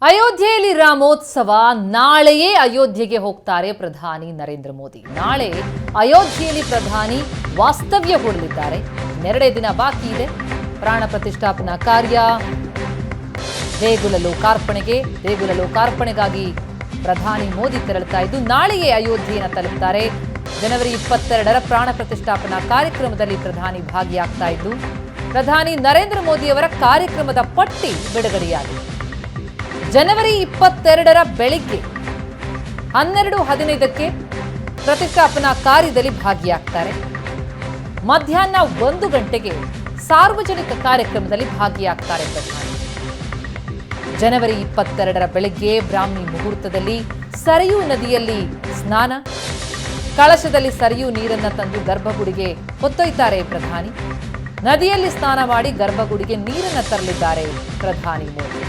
ಅಯೋಧ್ಯೆಯಲ್ಲಿ ರಾಮೋತ್ಸವ ನಾಳೆಯೇ ಅಯೋಧ್ಯೆಗೆ ಹೋಗ್ತಾರೆ ಪ್ರಧಾನಿ ನರೇಂದ್ರ ಮೋದಿ. ನಾಳೆ ಅಯೋಧ್ಯೆಯಲ್ಲಿ ಪ್ರಧಾನಿ ವಾಸ್ತವ್ಯ ಹೂಡಲಿದ್ದಾರೆ. 2 ದಿನ ಬಾಕಿ ಇದೆ ಪ್ರಾಣ ಪ್ರತಿಷ್ಠಾಪನಾ ಕಾರ್ಯ. ದೇಗುಲ ಲೋಕಾರ್ಪಣೆಗಾಗಿ ಪ್ರಧಾನಿ ಮೋದಿ ತೆರಳುತ್ತಾ ಇದ್ದು ನಾಳೆಯೇ ಅಯೋಧ್ಯೆಯನ್ನು ತಲುಪುತ್ತಾರೆ. ಜನವರಿ 22ರ ಪ್ರಾಣ ಪ್ರತಿಷ್ಠಾಪನಾ ಕಾರ್ಯಕ್ರಮದಲ್ಲಿ ಪ್ರಧಾನಿ ಭಾಗಿಯಾಗ್ತಾ ಇದ್ದು ಪ್ರಧಾನಿ ನರೇಂದ್ರ ಮೋದಿಯವರ ಕಾರ್ಯಕ್ರಮದ ಪಟ್ಟಿ ಬಿಡುಗಡೆಯಾಗಿದೆ. ಜನವರಿ 22ರ ಬೆಳಿಗ್ಗೆ 12:15ಕ್ಕೆ ಪ್ರತಿಷ್ಠಾಪನಾ ಕಾರ್ಯದಲ್ಲಿ ಭಾಗಿಯಾಗ್ತಾರೆ. ಮಧ್ಯಾಹ್ನ 1 ಗಂಟೆಗೆ ಸಾರ್ವಜನಿಕ ಕಾರ್ಯಕ್ರಮದಲ್ಲಿ ಭಾಗಿಯಾಗ್ತಾರೆ ಪ್ರಧಾನಿ. ಜನವರಿ 22ರ ಬೆಳಿಗ್ಗೆ ಬ್ರಾಹ್ಮಿ ಮುಹೂರ್ತದಲ್ಲಿ ಸರಯೂ ನದಿಯಲ್ಲಿ ಸ್ನಾನ, ಕಳಶದಲ್ಲಿ ಸರಯೂ ನೀರನ್ನು ತಂದು ಗರ್ಭಗುಡಿಗೆ ಹೊತ್ತೊಯ್ತಾರೆ ಪ್ರಧಾನಿ. ನದಿಯಲ್ಲಿ ಸ್ನಾನ ಮಾಡಿ ಗರ್ಭಗುಡಿಗೆ ನೀರನ್ನು ತರಲಿದ್ದಾರೆ ಪ್ರಧಾನಿ ಮೋದಿ.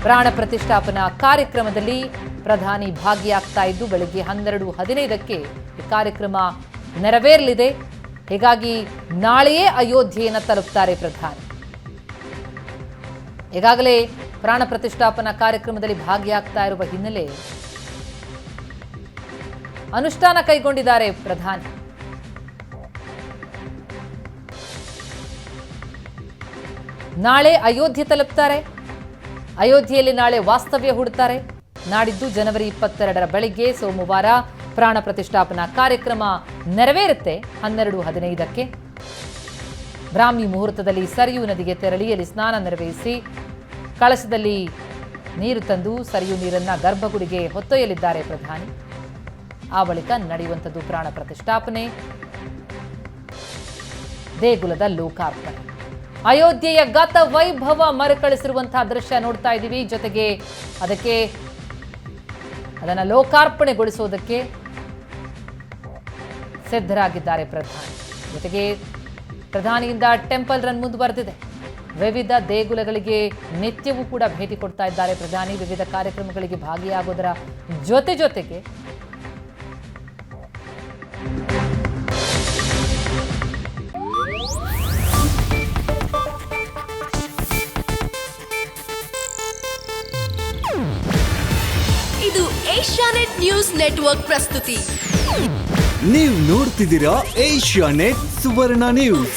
ಪ್ರಾಣ ಪ್ರತಿಷ್ಠಾಪನಾ ಕಾರ್ಯಕ್ರಮದಲ್ಲಿ ಪ್ರಧಾನಿ ಭಾಗಿಯಾಗ್ತಾ ಇದ್ದು ಬೆಳಗ್ಗೆ 12:15ಕ್ಕೆ ಈ ಕಾರ್ಯಕ್ರಮ ನೆರವೇರಲಿದೆ. ಹೀಗಾಗಿ ನಾಳೆಯೇ ಅಯೋಧ್ಯೆಯನ್ನು ತಲುಪುತ್ತಾರೆ ಪ್ರಧಾನಿ. ಈಗಾಗಲೇ ಪ್ರಾಣ ಪ್ರತಿಷ್ಠಾಪನಾ ಕಾರ್ಯಕ್ರಮದಲ್ಲಿ ಭಾಗಿಯಾಗ್ತಾ ಇರುವ ಹಿನ್ನೆಲೆ ಅನುಷ್ಠಾನ ಕೈಗೊಂಡಿದ್ದಾರೆ ಪ್ರಧಾನಿ. ನಾಳೆ ಅಯೋಧ್ಯೆ ತಲುಪುತ್ತಾರೆ. ಅಯೋಧ್ಯೆಯಲ್ಲಿ ನಾಳೆ ವಾಸ್ತವ್ಯ ಹೂಡುತ್ತಾರೆ. ನಾಡಿದ್ದು ಜನವರಿ 22ರ ಬೆಳಿಗ್ಗೆ ಸೋಮವಾರ ಪ್ರಾಣ ಪ್ರತಿಷ್ಠಾಪನಾ ಕಾರ್ಯಕ್ರಮ ನೆರವೇರುತ್ತೆ 12:15ಕ್ಕೆ. ಬ್ರಾಹ್ಮಿ ಮುಹೂರ್ತದಲ್ಲಿ ಸರಯೂ ನದಿಗೆ ತೆರಳಿ ಅಲ್ಲಿ ಸ್ನಾನ ನೆರವೇರಿಸಿ ಕಳಶದಲ್ಲಿ ನೀರು ತಂದು ಸರಯೂ ನೀರನ್ನು ಗರ್ಭಗುಡಿಗೆ ಹೊತ್ತೊಯ್ಯಲಿದ್ದಾರೆ ಪ್ರಧಾನಿ. ಆ ಬಳಿಕ ನಡೆಯುವಂಥದ್ದು ಪ್ರಾಣ ಪ್ರತಿಷ್ಠಾಪನೆ, ದೇಗುಲದ ಲೋಕಾರ್ಪಣೆ. ಅಯೋಧ್ಯೆಯ ಗತ ವೈಭವ ಮರುಕಳಿಸಿರುವಂತಹ ದೃಶ್ಯ ನೋಡ್ತಾ ಇದ್ದೀವಿ. ಜೊತೆಗೆ ಅದನ್ನು ಲೋಕಾರ್ಪಣೆಗೊಳಿಸೋದಕ್ಕೆ ಸಿದ್ಧರಾಗಿದ್ದಾರೆ ಪ್ರಧಾನಿ. ಜೊತೆಗೆ ಪ್ರಧಾನಿಯಿಂದ ಟೆಂಪಲ್ ರನ್ ಮುಂದುವರೆದಿದೆ. ವಿವಿಧ ದೇಗುಲಗಳಿಗೆ ನಿತ್ಯವೂ ಕೂಡ ಭೇಟಿ ಕೊಡ್ತಾ ಇದ್ದಾರೆ ಪ್ರಧಾನಿ. ವಿವಿಧ ಕಾರ್ಯಕ್ರಮಗಳಿಗೆ ಭಾಗಿಯಾಗೋದರ ಜೊತೆಗೆ ಇದು ಏಷ್ಯಾನೆಟ್ ನ್ಯೂಸ್ ನೆಟ್ವರ್ಕ್ ಪ್ರಸ್ತುತಿ. ನೀವು ನೋಡ್ತಿದ್ದೀರಾ ಏಷ್ಯಾನೆಟ್ ಸುವರ್ಣ ನ್ಯೂಸ್.